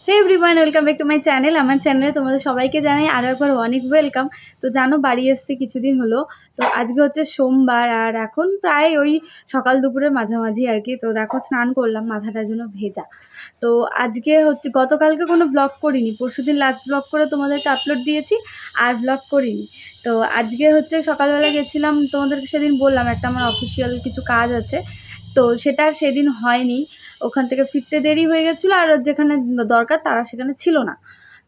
Hey everyone, welcome back to my channel. আমার চ্যানেলে তোমাদের সবাইকে জানাই আরও একবার অনেক ওয়েলকাম। তো জানো, বাড়ি এসেছি কিছুদিন হলো। তো আজকে হচ্ছে সোমবার, আর এখন প্রায় ওই সকাল দুপুরের মাঝামাঝি আর কি। তো দেখো, স্নান করলাম, মাথাটার জন্য ভেজা। তো আজকে হচ্ছে, গতকালকে কোনো ব্লগ করিনি, পরশুদিন লাস্ট ব্লগ করে তোমাদেরকে আপলোড দিয়েছি, আর ব্লগ করিনি। তো আজকে হচ্ছে সকালবেলা গেছিলাম, তোমাদেরকে সেদিন বললাম একটা আমার অফিসিয়াল কিছু কাজ আছে, তো সেটা সেদিন হয়নি। ওখান থেকে ফিরতে দেরি হয়ে গেছিলো, আর যেখানে দরকার তারা সেখানে ছিল না।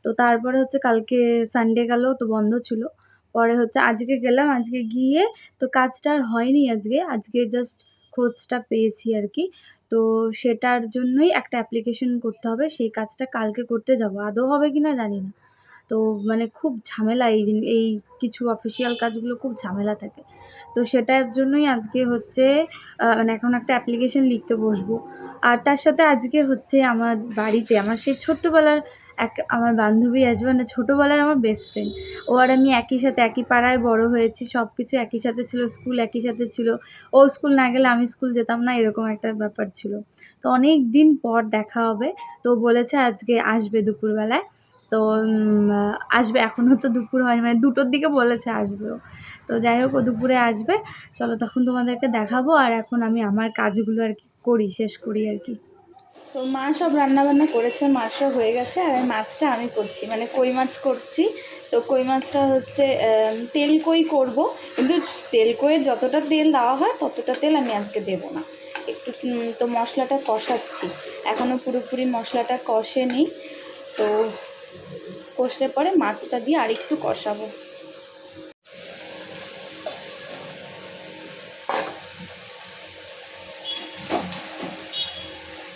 তো তারপরে হচ্ছে কালকে সানডে গেল, তো বন্ধ ছিল। পরে হচ্ছে আজকে গেলাম, আজকে গিয়ে তো কাজটা আর হয়নি। আজকে জাস্ট খোঁজটা পেয়েছি আর কি। তো সেটার জন্যই একটা অ্যাপ্লিকেশন করতে হবে, সেই কাজটা কালকে করতে যাব। আদৌ হবে কিনা জানি না। তো মানে খুব ঝামেলা, এই কিছু অফিসিয়াল কাজগুলো খুব ঝামেলা থাকে। তো সেটার জন্যই আজকে হচ্ছে মানে এখন একটা অ্যাপ্লিকেশন লিখতে বসবো। আর তার সাথে আজকে হচ্ছে আমার বাড়িতে আমার সেই ছোট্টবেলার আমার বান্ধবী আসবে, মানে ছোটোবেলার আমার বেস্ট ফ্রেন্ড। ও আর আমি একই সাথে একই পাড়ায় বড় হয়েছি, সব কিছু একই সাথে ছিল, স্কুল একই সাথে ছিল। ও স্কুল না গেলে আমি স্কুল যেতাম না, এরকম একটা ব্যাপার ছিল। তো অনেক দিন পর দেখা হবে। তো বলেছে আজকে আসবে দুপুরবেলায়। তো আসবে, এখনও তো দুপুর হয়নি, মানে 2টোর দিকে বলেছে আসবেও। তো যাই হোক, ও দুপুরে আসবে। চলো তখন তোমাদেরকে দেখাবো। আর এখন আমি আমার কাজগুলো আর কি শেষ করি আর কি। তো মা সব রান্নাবান্না করেছে, মাছটা হয়ে গেছে, আর মাছটা আমি করছি, মানে কই মাছ করছি। তো কই মাছটা হচ্ছে তেল কই করব, কিন্তু তেল কইয়ের যতটা তেল দেওয়া হয় ততটা তেল আমি আজকে দেবো না। একটু তো মশলাটা কষাচ্ছি, এখনও পুরোপুরি মশলাটা কষেনি। তো কষলে পরে মাছটা দিয়ে আর একটু কষাবো।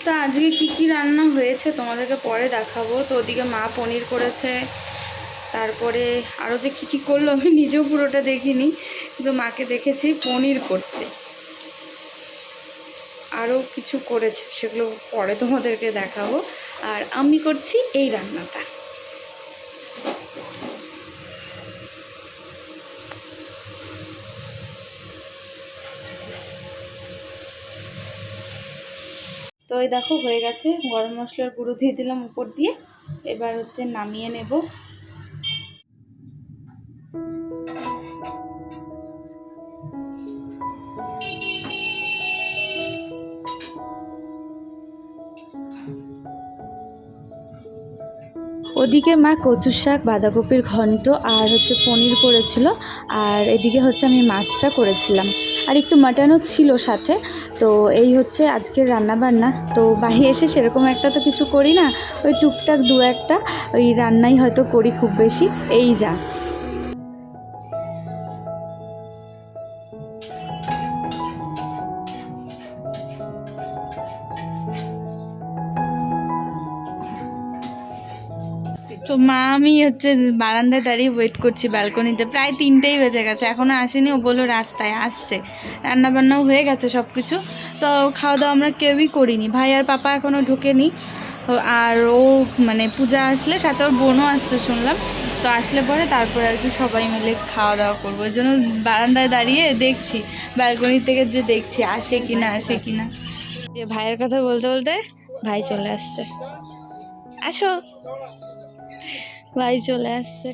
তো আজকে কি রান্না হয়েছে তোমাদেরকে পরে দেখাবো। তো ওদিকে মা পনির করেছে, তারপরে আরও যে কী করলো আমি নিজেও পুরোটা দেখিনি, কিন্তু মাকে দেখেছি পনির করতে। আরও কিছু করেছে, সেগুলো পরে তোমাদেরকে দেখাবো। আর আমি করছি এই রান্নাটা। তো এই দেখো হয়ে গেছে, গরম মশলার গুঁড়ো দিয়ে দিলাম উপর দিয়ে। এবার হচ্ছে নামিয়ে নেব। ওদিকে মা কচুর শাক, বাঁধাকপির ঘন্ট আর হচ্ছে পনির করেছিল, আর এদিকে হচ্ছে আমি মাছটা করেছিলাম, আর একটু মাটনও ছিল সাথে। তো এই হচ্ছে আজকের রান্নাবান্না। তো বাড়ি এসে সেরকম একটা তো কিছু করি না, ওই টুকটাক দু একটা ওই রান্নাই হয়তো করি খুব বেশি, এই যা। তো মা আমি হচ্ছে বারান্দায় দাঁড়িয়ে ওয়েট করছি ব্যালকনিতে, প্রায় 3টেই বেজে গেছে, এখনও আসেনি। ও বললো রাস্তায় আসছে, রান্নাবান্নাও হয়ে গেছে সব কিছু। তো খাওয়া দাওয়া আমরা কেউই করিনি, ভাই আর পাপা এখনও ঢোকেনি। তো আর ও মানে পূজা আসলে, সাথে ওর বোনও আসছে শুনলাম। তো আসলে পরে তারপরে আর কি সবাই মিলে খাওয়া দাওয়া করবো। ওই জন্য বারান্দায় দাঁড়িয়ে দেখছি, ব্যালকনি থেকে যে দেখছি আসে কিনা আসে কিনা। যে ভাইয়ের কথা বলতে বলতে ভাই চলে আসছে, আসো, ভাই চলে আসছে,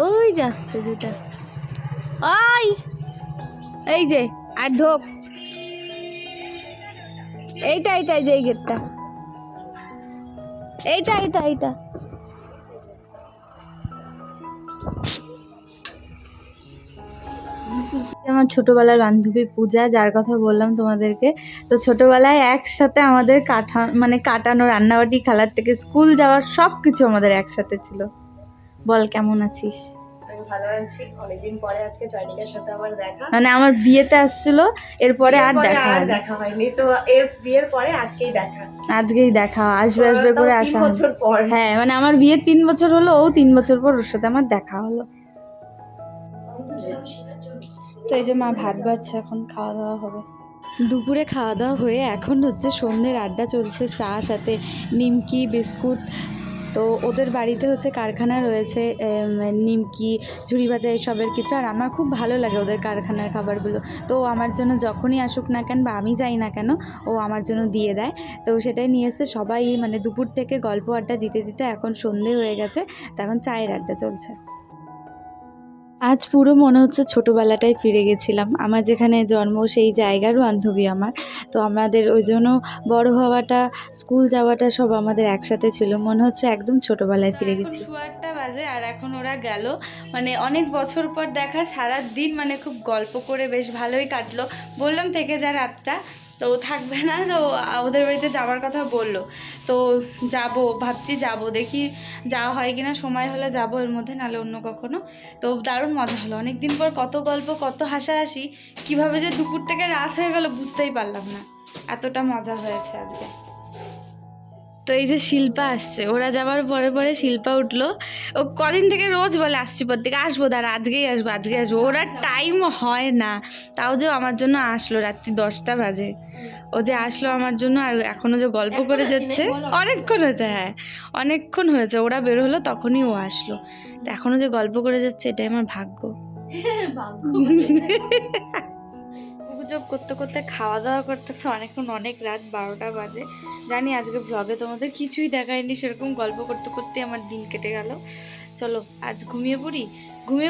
ওই যাচ্ছে দুটা, ওই এই যে, আর ঢোক, এইটাই যে এই গেটটা, এইটা আমার ছোটবেলার বান্ধবী পূজা, যার কথা বললাম তোমাদেরকে। তো ছোটবেলায় একসাথে আমাদের কাটানো, রান্নাবাটি, খেলার থেকে স্কুল যাওয়ার সব কিছু আমাদের একসাথে ছিল। বল কেমন আছিস? ভালো আছি, অনেকদিন পরে আজকে জয়নিকার সাথে আমার দেখা, মানে আমার বিয়েতে আসছিল, এরপরে আর দেখা হয়নি। তো এর বিয়ের পরে আজকেই দেখা, আসবে করে আসা 3 বছর পর। হ্যাঁ, মানে আমার বিয়ের 3 বছর হলো, ও 3 বছর পর ওর সাথে আমার দেখা হলো। তো এই যে মা ভাত বাড়ছে, এখন খাওয়া দাওয়া হবে। দুপুরে খাওয়া দাওয়া হয়ে এখন হচ্ছে সন্ধ্যের আড্ডা চলছে, চা সাথে নিমকি, বিস্কুট, তো ওদের বাড়িতে হচ্ছে কারখানা রয়েছে, নিমকি, ঝুড়ি ভাজা এসবের কিছু। আর আমার খুব ভালো লাগে ওদের কারখানার খাবারগুলো। তো ও আমার জন্য যখনই আসুক না কেন বা আমি যাই না কেন, ও আমার জন্য দিয়ে দেয়। তো সেটাই নিয়ে এসে সবাই মানে দুপুর থেকে গল্প আড্ডা দিতে দিতে এখন সন্ধে হয়ে গেছে, তো এখন চায়ের আড্ডা চলছে। আজ পুরো মনে হচ্ছে ছোটোবেলাটায় ফিরে গেছিলাম। আমার যেখানে জন্ম সেই জায়গার বান্ধবী আমার। তো আমাদের ওই জন্য বড় হওয়াটা, স্কুল যাওয়াটা সব আমাদের একসাথে ছিল। মনে হচ্ছে একদম ছোটোবেলায় ফিরে গেছি। 8:15 বাজে আর এখন ওরা গেল। মানে অনেক বছর পর দেখা, সারা দিন মানে খুব গল্প করে বেশ ভালোই কাটলো। বললাম থেকে যা রাতটা, তো থাকবে না, তো ওদের বাড়িতে যাওয়ার কথা বললো। তো যাব, ভাবছি যাব, দেখি যাওয়া হয় কিনা, সময় হলে যাবো এর মধ্যে, নাহলে অন্য কখনো। তো দারুণ মজা হলো, অনেক দিন পর কত গল্প, কত হাসাহাসি। কীভাবে যে দুপুর থেকে রাত হয়ে গেল বুঝতেই পারলাম না, এতটা মজা হয়েছে আজকে। তো এই যে শিল্পা আসছে, ওরা যাওয়ার পরে পরে শিল্পা উঠলো। ও কদিন থেকে রোজ বলে আসছি পর থেকে, আসবো দাঁড়া, আজকেই আসবো আজকে আসবো। ওরা টাইম হয় না, তাও যে আমার জন্য আসলো রাত্রি 10টা বাজে। ও যে আসলো আমার জন্য, আর এখনও যে গল্প করে যাচ্ছে। অনেকক্ষণ হয়েছে, হ্যাঁ অনেকক্ষণ হয়েছে, ওরা বের হলো তখনই ও আসলো। তো এখনও যে গল্প করে যাচ্ছে, এটাই আমার ভাগ্য। গুজব করতে করতে খাওয়া দাওয়া করতে তো অনেকক্ষণ, অনেক রাত 12টা বাজে। জানি আজকে ব্লগে তোমাদের কিছুই দেখায়নি, সেরকম গল্প করতে করতে আমার দিন কেটে গেল। চলো আজ ঘুমিয়ে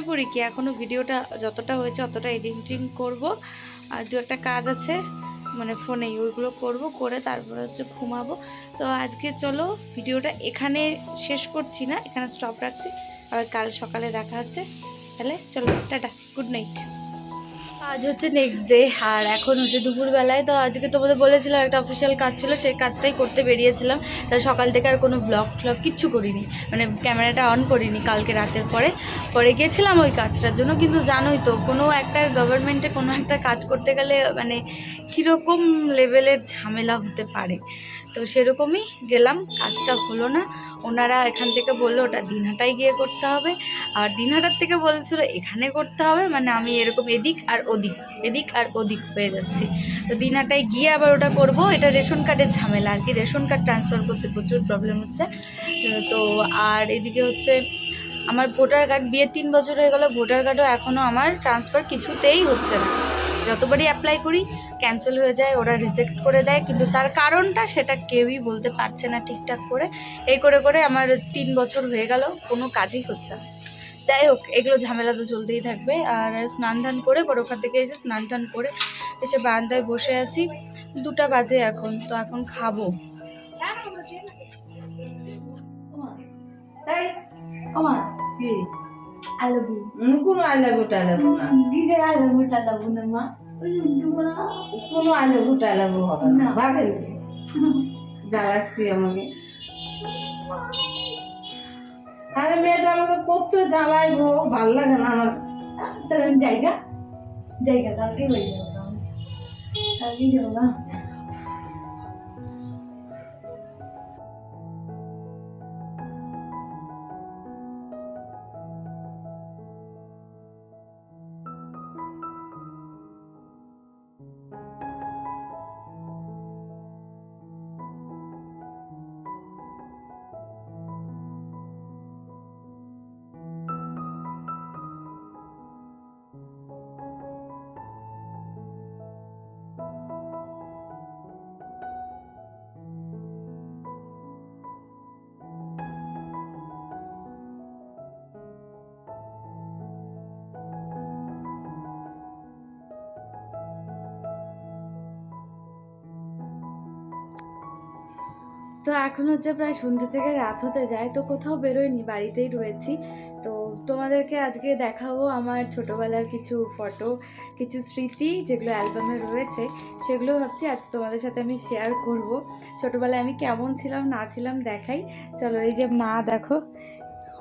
পড়ি কি, এখনও ভিডিওটা যতটা হয়েছে অতটা এডিটিং করব। আর দু একটা কাজ আছে মানে ফোনেই, ওইগুলো করব, করে তারপরে হচ্ছে ঘুমাবো। তো আজকে চলো ভিডিওটা এখানে শেষ করছি না, এখানে স্টপ রাখছি। আবার কাল সকালে দেখা হচ্ছে। তাহলে চলো টাটা, গুড নাইট। আজ হচ্ছে নেক্সট ডে, আর এখন হচ্ছে দুপুরবেলায়। তো আজকে তোমাদের বলেছিলাম একটা অফিসিয়াল কাজ ছিল, সেই কাজটাই করতে বেরিয়েছিলাম। তাই সকাল থেকে আর কোনো ব্লগ কিচ্ছু করিনি, মানে ক্যামেরাটা অন করিনি। কালকে রাতের পরে গিয়েছিলাম ওই কাজটার জন্য। কিন্তু জানোই তো, কোনো একটা গভর্নমেন্টে কোনো একটা কাজ করতে গেলে মানে কীরকম লেভেলের ঝামেলা হতে পারে। তো সেরকমই গেলাম, কাজটা হলো না। ওনারা এখান থেকে বললো ওটা দিনহাটায় গিয়ে করতে হবে, আর দিনহাটার থেকে বলেছিল এখানে করতে হবে। মানে আমি এরকম এদিক আর ওদিক হয়ে যাচ্ছি। তো দিনহাটায় গিয়ে আবার ওটা করব। এটা রেশন কার্ডের ঝামেলা আর কি, রেশন কার্ড ট্রান্সফার করতে প্রচুর প্রবলেম হচ্ছে। তো আর এদিকে হচ্ছে আমার ভোটার কার্ড, বিয়ে 3 বছর হয়ে গেল, ভোটার কার্ডও এখনও আমার ট্রান্সফার কিছুতেই হচ্ছে না। যতবারই অ্যাপ্লাই করি ক্যান্সেল হয়ে যায়, ওরা রিজেক্ট করে দেয়। কিন্তু তার কারণটা সেটা কেউই বলতে পারছে না ঠিকঠাক করে। এই করে করে আমার 3 বছর হয়ে গেল, কোনো কাজই হচ্ছে না। যাই হোক, এগুলো ঝামেলা তো চলতেই থাকবে। আর স্নান ধান করে পরে ওখান থেকে এসে স্নান টান করে এসে বারান্দায় বসে আছি। 2টা বাজে এখন, তো এখন খাবো। I love you. কোনো আই লাভ ইউ টাই লাভ ইউ না, কিসের I love you, I love you না মা? কোনো আই লাভ ইউ টাই লাভ ইউ হবে না। ভাবেন জ্বালাচ্ছি আমাকে, আরে মেয়েটা আমাকে কত জ্বালাই গো, ভাল লাগে না আমার। তাহলে জায়গা কালকে হয়ে যাবো, কালকে যাবো না। তো এখন হচ্ছে প্রায় সন্ধ্যে থেকে রাত হতে যায়, তো কোথাও বেরোয়নি, বাড়িতেই রয়েছি। তো তোমাদেরকে আজকে দেখাবো আমার ছোটোবেলার কিছু ফটো, কিছু স্মৃতি যেগুলো অ্যালবামে রয়েছে, সেগুলো ভাবছি আজ তোমাদের সাথে আমি শেয়ার করব। ছোটোবেলায় আমি কেমন ছিলাম না ছিলাম দেখাই। চলো, এই যে মা দেখো,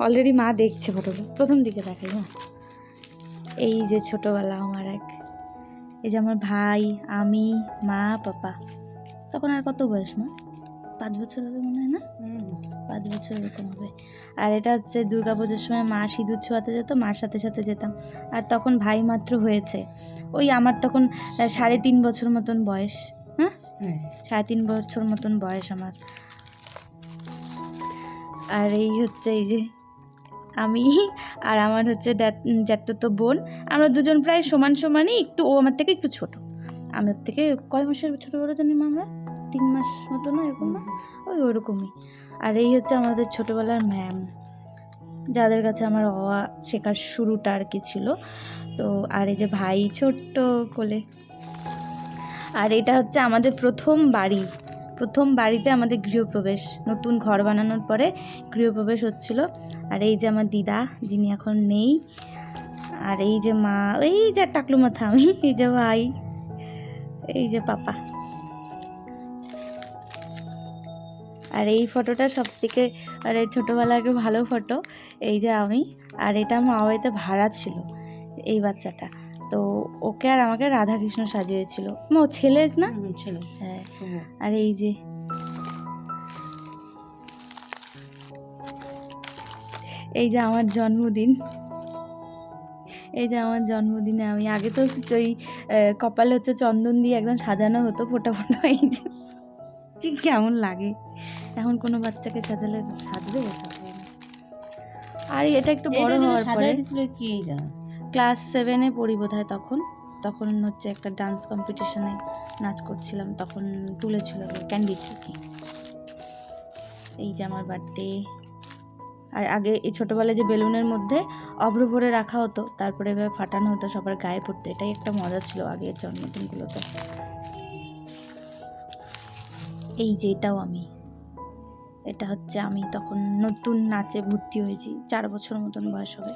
অলরেডি মা দেখছে ফটোটা, প্রথম দিকে দেখাই। হ্যাঁ, এই যে ছোটোবেলা আমার এই যে আমার ভাই, আমি, মা, পাপা। তখন আর কত বয়স মা? 5 বছর হবে মনে হয় না? 5 বছর এরকম হবে। আর এটা হচ্ছে দুর্গাপুজোর সময় মা সিঁদুর ছোঁয়াতে যেত, মার সাথে সাথে যেতাম। আর তখন ভাই মাত্র হয়েছে, ওই আমার তখন 3.5 বছর মতন বয়স। হ্যাঁ, 3.5 বছর মতন বয়স আমার। আর এই হচ্ছে এই যে আমি, আর আমার হচ্ছে জ্যাঠতো বোন। আমরা দুজন প্রায় সমান সমানই, একটু ও আমার থেকে একটু ছোট। আমি ওর থেকে কয় মাসের ছোটো বড় জানি মা, আমরা 3 মাস মতো না এরকম না, ওরকমই। আর এই হচ্ছে আমাদের ছোটোবেলার ম্যাম, যাদের কাছে আমার অ শেখার শুরুটা আর কি ছিল। তো আর এই যে ভাই ছোট্ট কোলে। আর এটা হচ্ছে আমাদের প্রথম বাড়িতে আমাদের গৃহপ্রবেশ, নতুন ঘর বানানোর পরে গৃহপ্রবেশ হচ্ছিল। আর এই যে আমার দিদা, যিনি এখন নেই। আর এই যে মা, এই যে টাকলু মাথা আমি, এই যে ভাই, এই যে পাপা। আর এই ফটোটা সব থেকে, আর এই ছোটোবেলার ভালো ফটো, এই যে আমি। আর এটা আমার বাড়িতে ভাড়া ছিল এই বাচ্চাটা, তো ওকে আর আমাকে রাধাকৃষ্ণ সাজিয়েছিল। ও ছেলে না? ছেলে। হ্যাঁ। আর এই যে আমার জন্মদিন, এই যে আমার জন্মদিনে আমি আগে তো ওই কপালে হচ্ছে চন্দন দিয়ে একদম সাজানো হতো ফোঁটা ফোঁটা। এই যে ঠিক কেমন লাগে এখন কোনো বাচ্চাকে সাজালে, সাজবে? আর এটা একটু বড় হওয়ার পরে কি জানো, ক্লাস 7-এ পড়ি বোধহয়, তখন হচ্ছে একটা ডান্স কম্পিটিশনে নাচ করছিলাম, তখন তুলেছিল ক্যান্ডি থেকে। এই যে আমার বার্থডে। আর আগে এই ছোটোবেলায় যে বেলুনের মধ্যে অভ্র ভরে রাখা হতো, তারপরে এভাবে ফাটানো হতো, সবার গায়ে পড়তো, এটাই একটা মজা ছিল আগের জন্মদিনগুলোতে। এই যে এটাও আমি, এটা হচ্ছে আমি তখন নতুন নাচে ভর্তি হয়েছি, 4 বছর মতন বয়স হবে।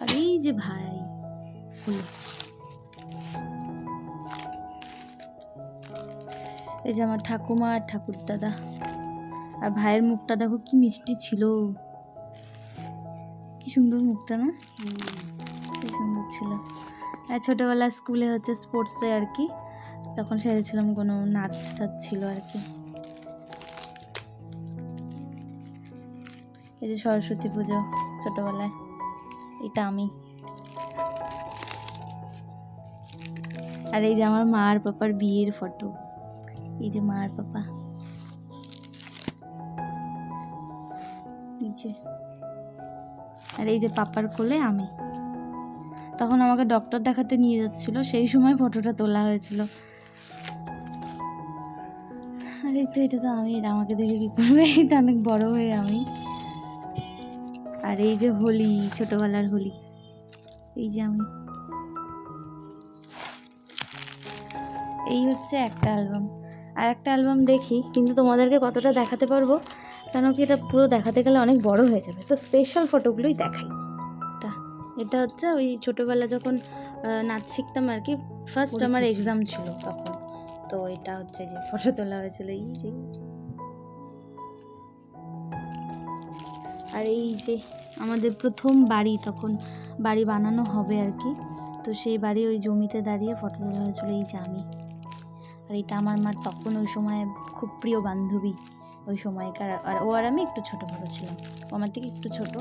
আর এই যে ভাই, এই যে আমার ঠাকুমা আর ঠাকুর দাদা। আর ভাইয়ের মুখটা দেখো কি মিষ্টি ছিল, কি সুন্দর মুখটা না, কি সুন্দর ছিল। আর ছোটোবেলা স্কুলে হচ্ছে স্পোর্টসে আর কি, তখন সেরেছিলাম, কোনো নাচ টাচ ছিল আর কি। এই যে সরস্বতী পুজো ছোটোবেলায়, এটা আমি। আর এই যে আমার মা আর পাপার বিয়ের ফটো, এই যে মা আর পাপা। আর এই যে পাপার কোলে আমি, তখন আমাকে ডক্টর দেখাতে নিয়ে যাচ্ছিল, সেই সময় ফটোটা তোলা হয়েছিল। আর এই তো এটা তো আমি, এটা আমাকে দেখে কি করবে, এটা অনেক বড় হয়ে আমি। আর এই যে হোলি, ছোটবেলার হোলি, এই যে আমি। এই হচ্ছে একটা অ্যালবাম। আর একটা অ্যালবাম দেখি, কিন্তু তোমাদেরকে কতটা দেখাতে পারবো, কেন কি এটা পুরো দেখাতে গেলে অনেক বড় হয়ে যাবে, তো স্পেশাল ফটোগুলোই দেখাই। এটা হচ্ছে ওই ছোটোবেলা যখন নাচ শিখতাম আর কি, ফার্স্ট আমার এক্সাম ছিল তখন, তো এটা হচ্ছে যে ফটো তোলা হয়েছিল। এই যে, আর এই যে আমাদের প্রথম বাড়ি, তখন বাড়ি বানানো হবে আর কি, তো সেই বাড়ি ওই জমিতে দাঁড়িয়ে ফটো তোলা হয়েছিল। এই যে আমি। আর এটা আমার মার তখন ওই সময় খুব প্রিয় বান্ধবী, ওই সময়কার। আর ও আর আমি একটু ছোট বড় ছিলাম, ও আমার থেকে একটু ছোট।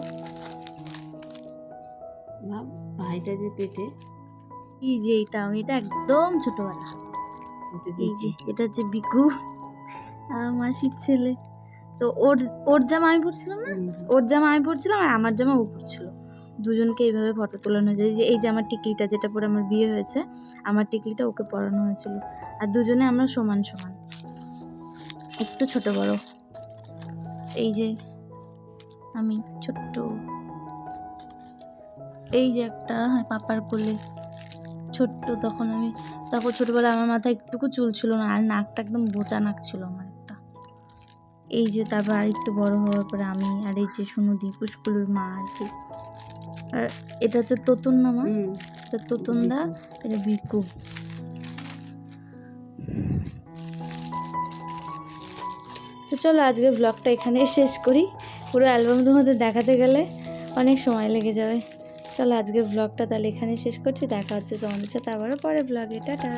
ভাইটা যে পেটে, এই যে এটা আমি, এটা একদম ছোটবেলা। এই যে এটা হচ্ছে বিকু, মাসির ছেলে। তো ওর জামা আমি পরছিলাম না, ওর জামা আমি পরছিলাম, আর আমার জামা ও পরছিল, দুজনকে এইভাবে ফটো তোলানো যায়। এই যে আমার টিকলিটা, যেটা পরে আমার বিয়ে হয়েছে, আমার টিকলিটা ওকে পরানো হয়েছিল। আর দুজনে আমরা সমান সমান, একটু ছোট বড়। এই যে আমি ছোট্ট, এই যে একটা পাপার কোলে ছোট্ট, তখন আমি, তখন ছোটবেলায় আমার মাথায় একটুকু চুল ছিল না, আর নাকটা একদম বোচা নাক ছিল আমার একটা। এই যে তারপর আর একটু বড় হওয়ার পরে আমি, আর এই যে সুনদি, পুষ্কুলুর মা আর কি। আর এটা হচ্ছে তোতন না মা, এটা তোতন দা, এটা বিকু। তো চলো আজকের ব্লগটা এখানেই শেষ করি, পুরো অ্যালবাম তোমাদের দেখাতে গেলে অনেক সময় লেগে যাবে। চলো আজকের ব্লগটা তাহলে এখানে শেষ করছি, দেখা হচ্ছে তোমাদের সাথে আবারও পরে ব্লগে, টাটা।